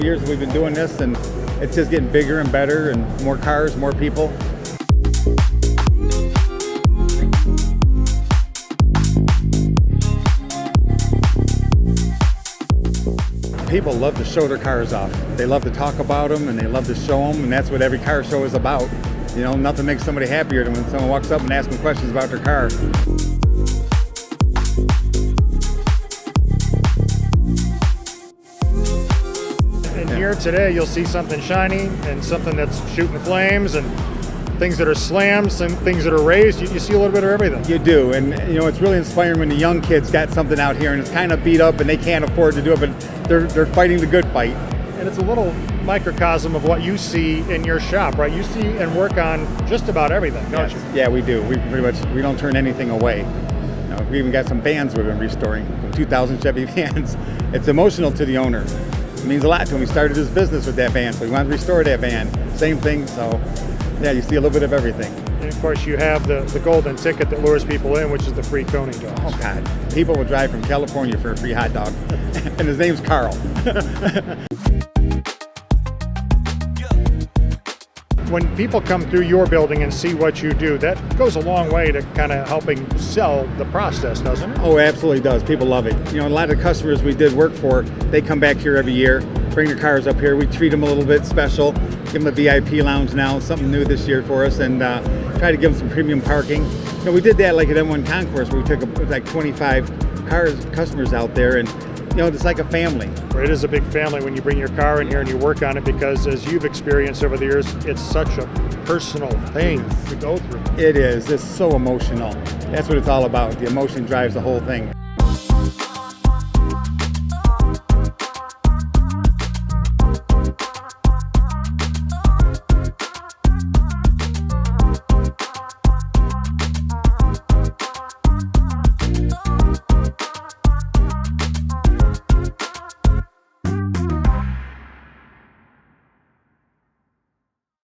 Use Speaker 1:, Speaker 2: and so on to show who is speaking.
Speaker 1: Years we've been doing this, and it's just getting bigger and better, and more cars, more people. People love to show their cars off. They love to talk about them, and they love to show them, and that's what every car show is about. You know, nothing makes somebody happier than when someone walks up and asks them questions about their car.
Speaker 2: Here today you'll see something shiny and something that's shooting flames and things that are slams and things that are raised. You see a little bit of everything.
Speaker 1: You do, and you know, it's really inspiring when the young kids got something out here and it's kind of beat up and they can't afford to do it, but they're fighting the good fight.
Speaker 2: And it's a little microcosm of what you see in your shop, right? You see and work on just about everything, don't you?
Speaker 1: Yeah, we do. We don't turn anything away. You know, we even got some vans we've been restoring, 2000 Chevy vans. It's emotional to the owner. It means a lot to him. We started his business with that van, so we wanted to restore that van. Same thing, so yeah, you see a little bit of everything.
Speaker 2: And of course you have the golden ticket that lures people in, which is the free coning dogs.
Speaker 1: Oh God, people will drive from California for a free hot dog, and his name's Carl.
Speaker 2: When people come through your building and see what you do, that goes a long way to kind of helping sell the process, doesn't it?
Speaker 1: Oh, it absolutely does. People love it. You know, a lot of the customers we did work for, they come back here every year, bring their cars up here. We treat them a little bit special, give them a VIP lounge now, something new this year for us, and try to give them some premium parking. You know, we did that like at M1 Concourse, where we took like 25 customers out there, and you know, it's like a family.
Speaker 2: It is a big family when you bring your car in here and you work on it, because as you've experienced over the years, it's such a personal thing to go through.
Speaker 1: It is. It's so emotional. That's what it's all about. The emotion drives the whole thing.